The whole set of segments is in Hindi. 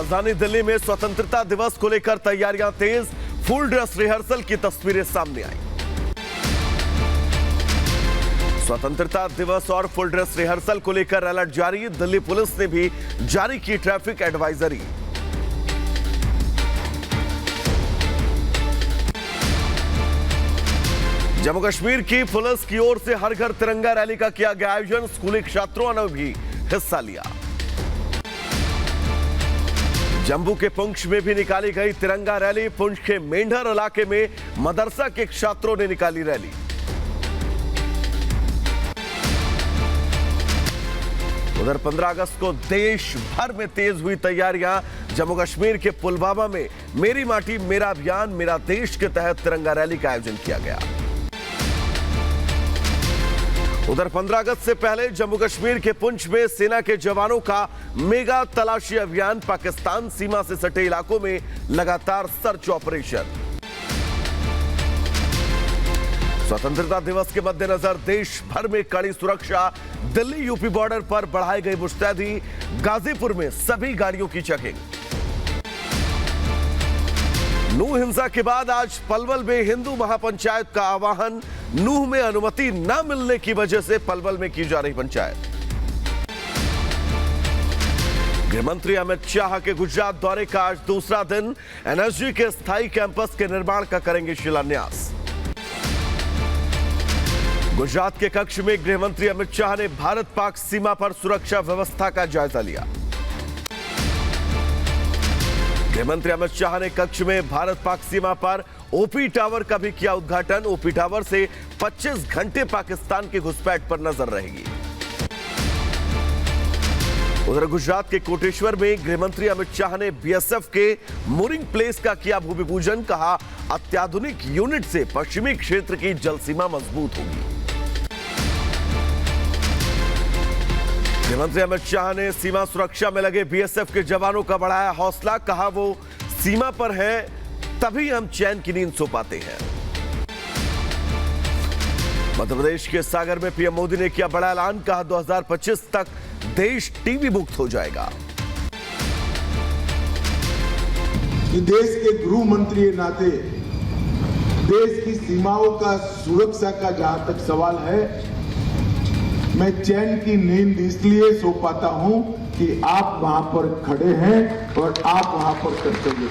राजधानी दिल्ली में स्वतंत्रता दिवस को लेकर तैयारियां तेज, फुल ड्रेस रिहर्सल की तस्वीरें सामने आई। स्वतंत्रता दिवस और फुल ड्रेस रिहर्सल को लेकर अलर्ट जारी, दिल्ली पुलिस ने भी जारी की ट्रैफिक एडवाइजरी। जम्मू कश्मीर की पुलिस की ओर से हर घर तिरंगा रैली का किया गया आयोजन, स्कूली छात्रों ने भी हिस्सा लिया। जम्मू के पुंछ में भी निकाली गई तिरंगा रैली, पुंछ के मेंढर इलाके में मदरसा के छात्रों ने निकाली रैली। उधर 15 अगस्त को देश भर में तेज हुई तैयारियां, जम्मू कश्मीर के पुलवामा में मेरी माटी मेरा अभियान मेरा देश के तहत तिरंगा रैली का आयोजन किया गया। उधर 15 अगस्त से पहले जम्मू कश्मीर के पुंछ में सेना के जवानों का मेगा तलाशी अभियान, पाकिस्तान सीमा से सटे इलाकों में लगातार सर्च ऑपरेशन। स्वतंत्रता दिवस के मद्देनजर देश भर में कड़ी सुरक्षा, दिल्ली यूपी बॉर्डर पर बढ़ाई गई मुस्तैदी, गाजीपुर में सभी गाड़ियों की चेकिंग। नूह हिंसा के बाद आज पलवल में हिंदू महापंचायत का आह्वान, नूह में अनुमति न मिलने की वजह से पलवल में की जा रही पंचायत। गृहमंत्री अमित शाह के गुजरात दौरे का आज दूसरा दिन, एनएसजी के स्थायी कैंपस के निर्माण का करेंगे शिलान्यास। गुजरात के कक्ष में गृहमंत्री अमित शाह ने भारत पाक सीमा पर सुरक्षा व्यवस्था का जायजा लिया। गृहमंत्री अमित शाह ने कक्ष में भारत पाक सीमा पर ओपी टावर का भी किया उद्घाटन, ओपी टावर से 25 घंटे पाकिस्तान की घुसपैठ पर नजर रहेगी। उधर गुजरात के कोटेश्वर में गृहमंत्री अमित शाह ने बीएसएफ के मूरिंग प्लेस का किया भूमि पूजन, कहा अत्याधुनिक यूनिट से पश्चिमी क्षेत्र की जल सीमा मजबूत होगी। गृहमंत्री अमित शाह ने सीमा सुरक्षा में लगे बीएसएफ के जवानों का बढ़ाया हौसला, कहा वो सीमा पर है तभी हम चैन की नींद सो पाते हैं। मध्य प्रदेश के सागर में पीएम मोदी ने किया बड़ा ऐलान, कहा 2025 तक देश टीबी मुक्त हो जाएगा। देश के गृह मंत्री के नाते देश की सीमाओं का सुरक्षा का जहां तक सवाल है, मैं चैन की नींद इसलिए सो पाता हूं कि आप वहां पर खड़े हैं और आप वहां पर कर्तव्य।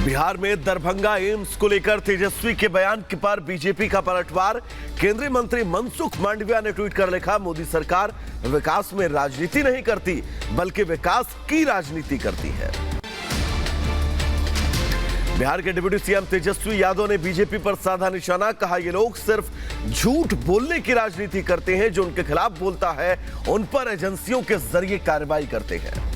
बिहार में दरभंगा एम्स को लेकर तेजस्वी के बयान के पर बीजेपी का पलटवार, केंद्रीय मंत्री मनसुख मांडविया ने ट्वीट कर लिखा, मोदी सरकार विकास में राजनीति नहीं करती बल्कि विकास की राजनीति करती है। बिहार के डिप्टी सीएम तेजस्वी यादव ने बीजेपी पर साधा निशाना, कहा ये लोग सिर्फ झूठ बोलने की राजनीति करते हैं, जो उनके खिलाफ बोलता है उन पर एजेंसियों के जरिए कार्रवाई करते हैं।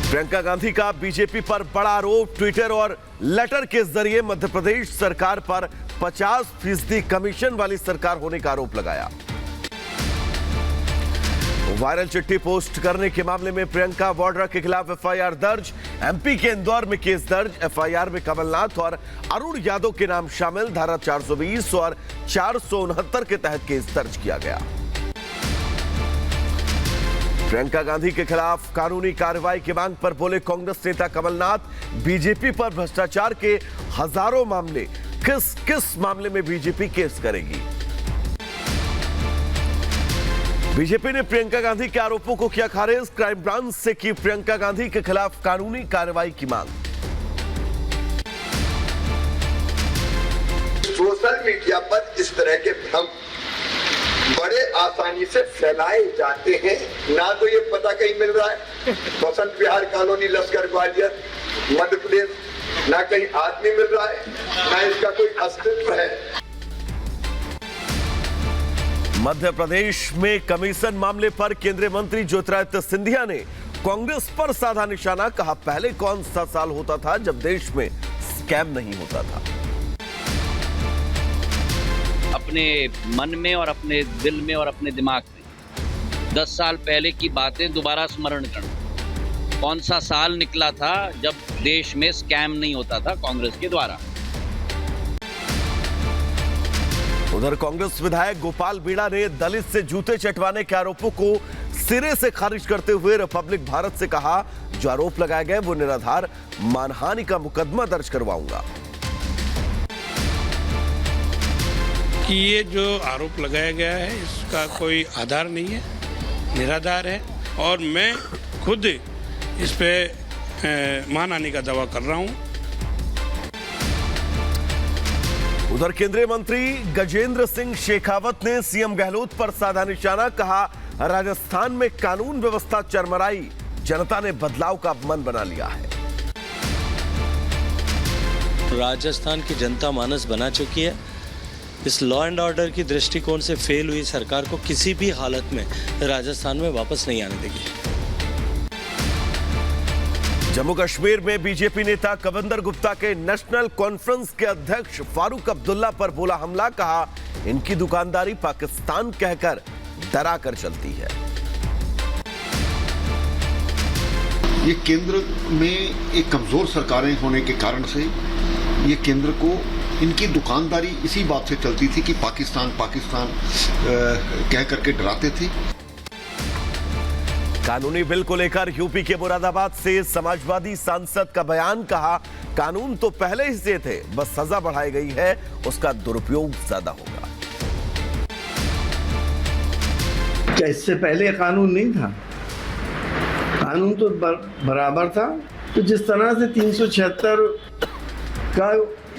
प्रियंका गांधी का बीजेपी पर बड़ा आरोप, ट्विटर और लेटर के जरिए मध्य प्रदेश सरकार पर 50% कमीशन वाली सरकार होने का आरोप लगाया। वायरल चिट्ठी पोस्ट करने के मामले में प्रियंका वाड्रा के खिलाफ एफआईआर दर्ज, एमपी के इंदौर में केस दर्ज, एफआईआर में कमलनाथ और अरुण यादव के नाम शामिल, धारा 420 और 469 के तहत केस दर्ज किया गया। प्रियंका गांधी के खिलाफ कानूनी कार्रवाई की मांग पर बोले कांग्रेस नेता कमलनाथ, बीजेपी पर भ्रष्टाचार के हजारों मामले, किस किस मामले में बीजेपी केस करेगी। बीजेपी ने प्रियंका गांधी के आरोपों को किया खारिज, क्राइम ब्रांच से की प्रियंका गांधी के खिलाफ कानूनी कार्रवाई की मांग। सोशल मीडिया पर इस तरह के भ्रम बड़े आसानी से फैलाए जाते हैं, ना तो ये पता कहीं मिल रहा है बसंत विहार कॉलोनी लश्कर ग्वालियर मध्य प्रदेश, ना कहीं आदमी मिल रहा है, ना इसका कोई अस्तित्व है। मध्य प्रदेश में कमीशन मामले पर केंद्रीय मंत्री ज्योतिरादित्य सिंधिया ने कांग्रेस पर साधा निशाना, कहा पहले कौन सा साल होता था जब देश में स्कैम नहीं होता था। अपने मन में और अपने दिल में और अपने दिमाग में 10 साल पहले की बातें दोबारा स्मरण करना, कौन सा साल निकला था जब देश में स्कैम नहीं होता था कांग्रेस के द्वारा। उधर कांग्रेस विधायक गोपाल बीड़ा ने दलित से जूते चटवाने के आरोपों को सिरे से खारिज करते हुए रिपब्लिक भारत से कहा, जो आरोप लगाए गए वो निराधार, मानहानि का मुकदमा दर्ज करवाऊंगा। कि ये जो आरोप लगाया गया है इसका कोई आधार नहीं है, निराधार है और मैं खुद इस पे मानहानि का दावा कर रहा हूं। उधर केंद्रीय मंत्री गजेंद्र सिंह शेखावत ने सीएम गहलोत पर साधा निशाना, कहा राजस्थान में कानून व्यवस्था चरमराई, जनता ने बदलाव का मन बना लिया है। राजस्थान की जनता मानस बना चुकी है। इस लॉ एंड ऑर्डर की दृष्टिकोण से फेल हुई सरकार को किसी भी हालत में राजस्थान में वापस नहीं आने देगी। जम्मू कश्मीर में बीजेपी नेता कविंदर गुप्ता के नेशनल कॉन्फ्रेंस के अध्यक्ष फारूक अब्दुल्ला पर बोला हमला, कहा इनकी दुकानदारी पाकिस्तान कहकर डरा कर चलती है। ये केंद्र में एक कमजोर सरकारें होने के कारण से ये केंद्र को इनकी दुकानदारी इसी बात से चलती थी कि पाकिस्तान पाकिस्तान कह करके डराते थे। कानूनी बिल को लेकर यूपी के मुरादाबाद से समाजवादी सांसद का बयान, कहा कानून तो पहले ही से थे, बस सजा बढ़ाई गई है, उसका दुरुपयोग ज्यादा होगा। क्या इससे पहले कानून नहीं था? कानून तो बराबर था। तो जिस तरह से 376 का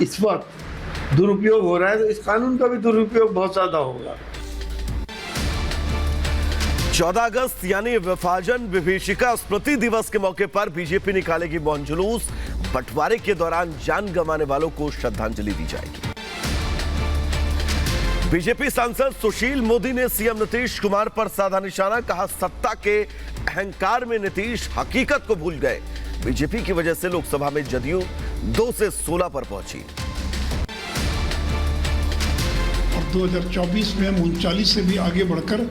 इस वक्त दुरुपयोग हो रहा है, तो इस कानून का भी दुरुपयोग बहुत ज्यादा होगा। 14 अगस्त यानी विभाजन विभीषिका स्मृति दिवस के मौके पर बीजेपी निकालेगी मौन जुलूस, बंटवारे के दौरान जान गंवाने वालों को श्रद्धांजलि दी जाएगी। बीजेपी सांसद सुशील मोदी ने सीएम नीतीश कुमार पर साधा निशाना, कहा सत्ता के अहंकार में नीतीश हकीकत को भूल गए, बीजेपी की वजह से लोकसभा में जदयू 2 से 16 पर पहुंची। और 2024 में हम 39 से भी आगे बढ़कर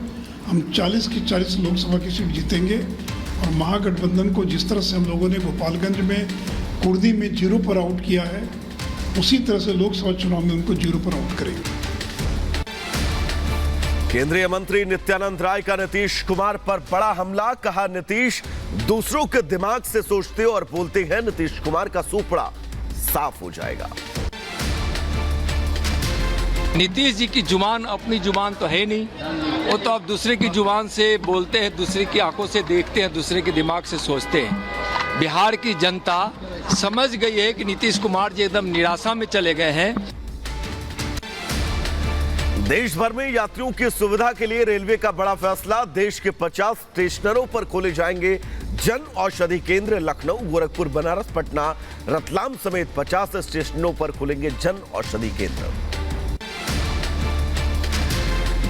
हम 40 की 40 लोकसभा की सीट जीतेंगे। और महागठबंधन को जिस तरह से हम लोगों ने गोपालगंज में कुर्दी में 0 पर आउट किया है, उसी तरह से लोकसभा चुनाव में उनको 0 पर आउट करेंगे। केंद्रीय मंत्री नित्यानंद राय का नीतीश कुमार पर बड़ा हमला, कहा नीतीश दूसरों के दिमाग से सोचते और बोलते हैं, नीतीश कुमार का सूपड़ा साफ हो जाएगा। नीतीश जी की जुबान अपनी जुबान तो है नहीं, वो तो अब दूसरे की जुबान से बोलते हैं, दूसरे की आंखों से देखते हैं, दूसरे के दिमाग से सोचते हैं। बिहार की जनता समझ गई है कि नीतीश कुमार जी एकदम निराशा में चले गए हैं। देश भर में यात्रियों की सुविधा के लिए रेलवे का बड़ा फैसला, देश के 50 स्टेशनों पर खोले जाएंगे जन औषधि केंद्र। लखनऊ, गोरखपुर, बनारस, पटना, रतलाम समेत 50 स्टेशनों पर खुलेंगे जन औषधि केंद्र।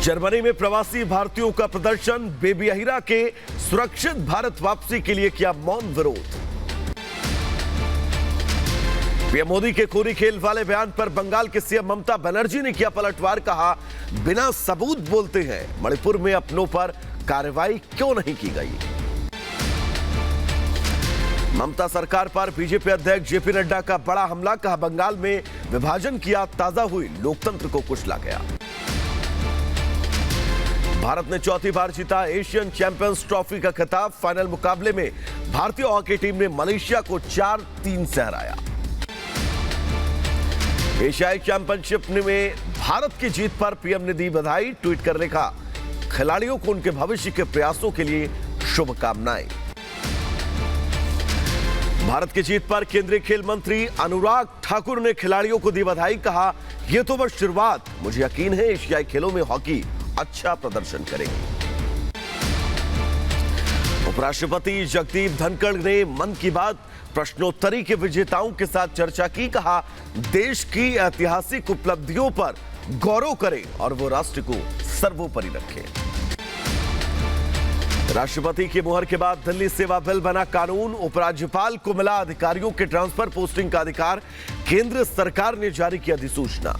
जर्मनी में प्रवासी भारतीयों का प्रदर्शन, बेबी अहिरा के सुरक्षित भारत वापसी के लिए किया मौन विरोध। पीएम मोदी के खूनी खेल वाले बयान पर बंगाल के सीएम ममता बनर्जी ने किया पलटवार, कहा बिना सबूत बोलते हैं, मणिपुर में अपनों पर कार्रवाई क्यों नहीं की गई। ममता सरकार पर बीजेपी अध्यक्ष जेपी नड्डा का बड़ा हमला, कहा बंगाल में विभाजन की आग ताजा हुई, लोकतंत्र को कुचला गया। भारत ने चौथी बार जीता एशियन चैंपियंस ट्रॉफी का खिताब, फाइनल मुकाबले में भारतीय हॉकी टीम ने मलेशिया को 4-3 से हराया। एशियाई चैंपियनशिप में भारत की जीत पर पीएम ने दी बधाई, ट्वीट कर लिखा खिलाड़ियों को उनके भविष्य के प्रयासों के लिए शुभकामनाएं। भारत की जीत पर केंद्रीय खेल मंत्री अनुराग ठाकुर ने खिलाड़ियों को दी बधाई, कहा यह तो बस शुरुआत, मुझे यकीन है एशियाई खेलों में हॉकी अच्छा प्रदर्शन करेगी। उपराष्ट्रपति जगदीप धनखड़ ने मन की बात प्रश्नोत्तरी के विजेताओं के साथ चर्चा की, कहा देश की ऐतिहासिक उपलब्धियों पर गौरव करें और वो राष्ट्र को सर्वोपरि रखें। राष्ट्रपति की मुहर के बाद दिल्ली सेवा बिल बना कानून, उपराज्यपाल को मिला अधिकारियों के ट्रांसफर पोस्टिंग का अधिकार, केंद्र सरकार ने जारी की अधिसूचना।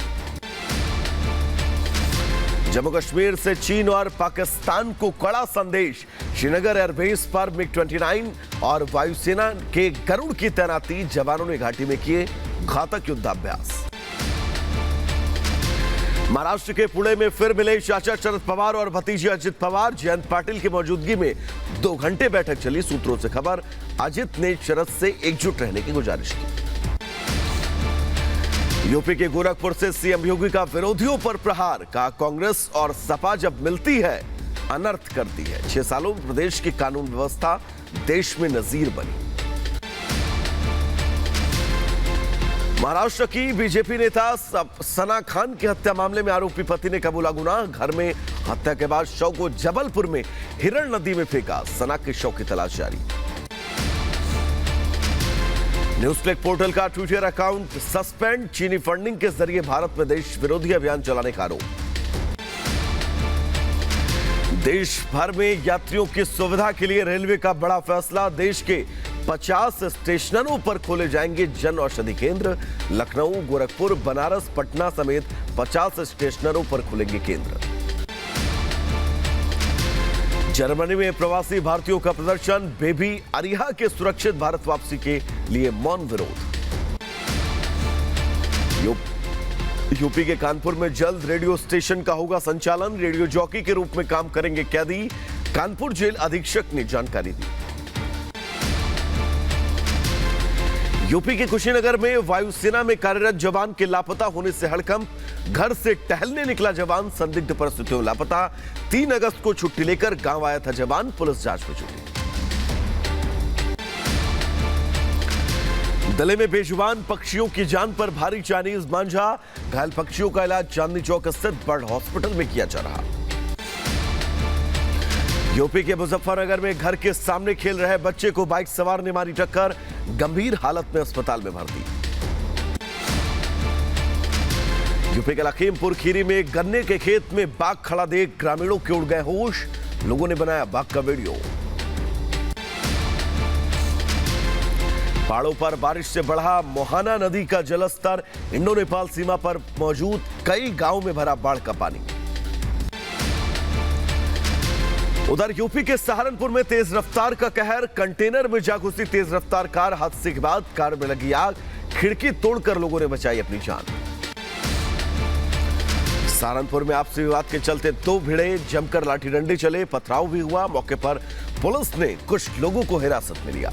जम्मू कश्मीर से चीन और पाकिस्तान को कड़ा संदेश, श्रीनगर एयरबेस पर मिग-29 और वायुसेना के गरुड़ की तैनाती, जवानों ने घाटी में किए घातक युद्धाभ्यास। महाराष्ट्र के पुणे में फिर मिले चाचा शरद पवार और भतीजे अजित पवार। जयंत पाटिल की मौजूदगी में 2 घंटे बैठक चली। सूत्रों से खबर, अजित ने शरद से एकजुट रहने की गुजारिश की। यूपी के गोरखपुर से सीएम योगी का विरोधियों पर प्रहार। कहा, कांग्रेस और सपा जब मिलती है अनर्थ करती है। 6 सालों में प्रदेश की कानून व्यवस्था देश में नजीर बनी। महाराष्ट्र की बीजेपी नेता सना खान की हत्या मामले में आरोपी पति ने कबूला गुनाह। घर में हत्या के बाद शव को जबलपुर में हिरण नदी में फेंका। सना के शव की तलाश जारी। न्यूज क्लिक पोर्टल का ट्विटर अकाउंट सस्पेंड। चीनी फंडिंग के जरिए भारत में देश विरोधी अभियान चलाने का आरोप। देश भर में यात्रियों की सुविधा के लिए रेलवे का बड़ा फैसला। देश के 50 स्टेशनों पर खोले जाएंगे जन औषधि केंद्र। लखनऊ, गोरखपुर, बनारस, पटना समेत 50 स्टेशनों पर खुलेंगे केंद्र। जर्मनी में प्रवासी भारतीयों का प्रदर्शन। बेबी अरिहा के सुरक्षित भारत वापसी के लिए मौन विरोध। यूपी के कानपुर में जल्द रेडियो स्टेशन का होगा संचालन। रेडियो जॉकी के रूप में काम करेंगे कैदी। कानपुर जेल अधीक्षक ने जानकारी दी। यूपी के कुशीनगर में वायुसेना में कार्यरत जवान के लापता होने से हड़कंप। घर से टहलने निकला जवान, संदिग्ध परिस्थितियों में लापता। 3 अगस्त को छुट्टी लेकर गांव आया था जवान, पुलिस जांच में जुटी। दिल्ली में बेजुबान पक्षियों की जान पर भारी चाइनीज मांझा। घायल पक्षियों का इलाज चांदनी चौक स्थित बर्ड हॉस्पिटल में किया जा रहा। यूपी के मुजफ्फरनगर में घर के सामने खेल रहे बच्चे को बाइक सवार ने मारी टक्कर। गंभीर हालत में अस्पताल में भर्ती। यूपी के लखीमपुर खीरी में गन्ने के खेत में बाघ खड़ा देख ग्रामीणों के उड़ गए होश। लोगों ने बनाया बाघ का वीडियो। पहाड़ों पर बारिश से बढ़ा मोहाना नदी का जलस्तर। इंडो नेपाल सीमा पर मौजूद कई गांवों में भरा बाढ़ का पानी। उधर यूपी के सहारनपुर में तेज रफ्तार का कहर। कंटेनर में जा घुसी तेज रफ्तार कार। हादसे के बाद कार में लगी आग। खिड़की तोड़कर लोगों ने बचाई अपनी जान। सहारनपुर में आपसी विवाद के चलते 2 भिड़े जमकर लाठी डंडे चले। पथराव भी हुआ। मौके पर पुलिस ने कुछ लोगों को हिरासत में लिया।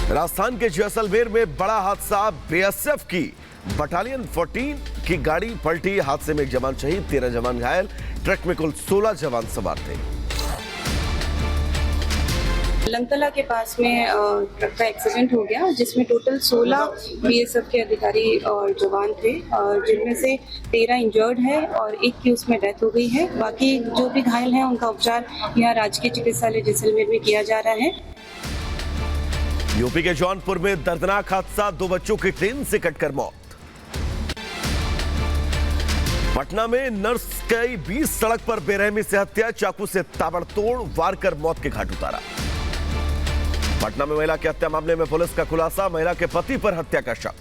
राजस्थान के जैसलमेर में बड़ा हादसा। बीएसएफ की बटालियन 14 की गाड़ी पलटी। हादसे में एक जवान शहीद, 13 जवान घायल। ट्रक में कुल 16 जवान सवार थे। लंगतला के पास में ट्रक का एक्सीडेंट हो गया, जिसमें टोटल 16 बीएसएफ के अधिकारी और जवान थे, जिनमें से 13 इंजर्ड है और 1 की उसमें डेथ हो गई है। बाकी जो भी घायल हैं उनका उपचार यहाँ राजकीय चिकित्सालय जैसलमेर में किया जा रहा है। यूपी के जौनपुर में दर्दनाक हादसा। 2 बच्चों की ट्रेन से कटकर मौत। पटना में नर्स की 20 सड़क पर बेरहमी से हत्या। चाकू से ताबड़तोड़ वार कर मौत के घाट उतारा। पटना में महिला की हत्या मामले में पुलिस का खुलासा। महिला के पति पर हत्या का शक।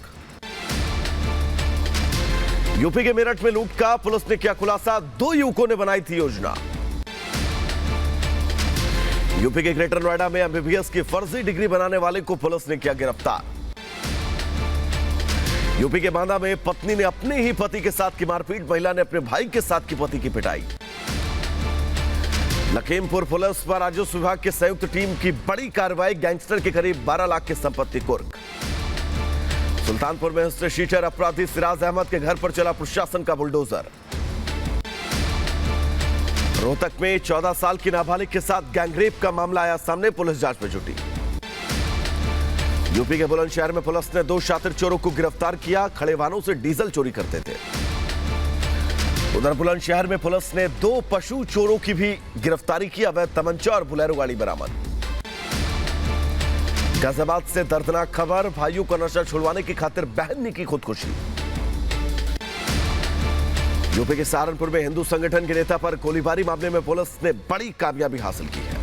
यूपी के मेरठ में लूट का पुलिस ने किया खुलासा। 2 युवकों ने बनाई थी योजना। यूपी के ग्रेटर नोएडा में एमबीबीएस की फर्जी डिग्री बनाने वाले को पुलिस ने किया गिरफ्तार। यूपी के बांदा में पत्नी ने अपने ही पति के साथ की मारपीट। महिला ने अपने भाई के साथ की पति की पिटाई। लखीमपुर पुलिस व राजस्व विभाग के संयुक्त टीम की बड़ी कार्रवाई। गैंगस्टर के करीब 12 लाख की संपत्ति कुर्क। सुल्तानपुर में हिस्ट्री शीटर अपराधी सिराज अहमद के घर पर चला प्रशासन का बुलडोजर। रोहतक में 14 साल की नाबालिग के साथ गैंगरेप का मामला आया सामने। पुलिस जांच में जुटी। यूपी के बुलंदशहर में पुलिस ने 2 शातिर चोरों को गिरफ्तार किया। खड़े वाहनों से डीजल चोरी करते थे। उधर बुलंदशहर में पुलिस ने 2 पशु चोरों की भी गिरफ्तारी की। अवैध तमंचा और बुलेरो गाड़ी बरामद। गाजियाबाद से दर्दनाक खबर। भाइयों का नशा छुड़वाने की खातिर बहन ने की खुदकुशी। यूपी के सहारनपुर में हिंदू संगठन के नेता पर गोलीबारी मामले में पुलिस ने बड़ी कामयाबी हासिल की है।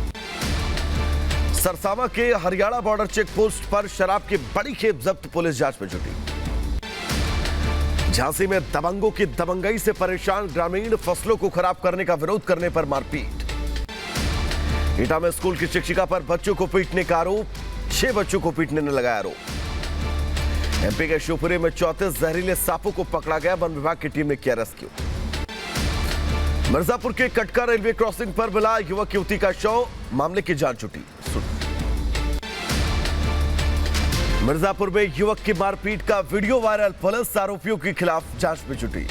सरसावा के हरियाणा बॉर्डर चेक पोस्ट पर शराब की बड़ी खेप जब्त। पुलिस जांच में जुटी। झांसी में दबंगों की दबंगई से परेशान ग्रामीण। फसलों को खराब करने का विरोध करने पर मारपीट। एटा में स्कूल की शिक्षिका पर बच्चों को पीटने का आरोप। 6 बच्चों को पीटने ने लगाया आरोप। एमपी के शिवपुरी में 34 जहरीले सांपों को पकड़ा गया, वन विभाग की टीम ने किया रेस्क्यू। मिर्जापुर के कटका रेलवे क्रॉसिंग पर मिला युवक युवती का शव, मामले की जांच छुटी। मिर्जापुर में युवक की मारपीट का वीडियो वायरल, पुलिस आरोपियों के खिलाफ जांच में जुटी।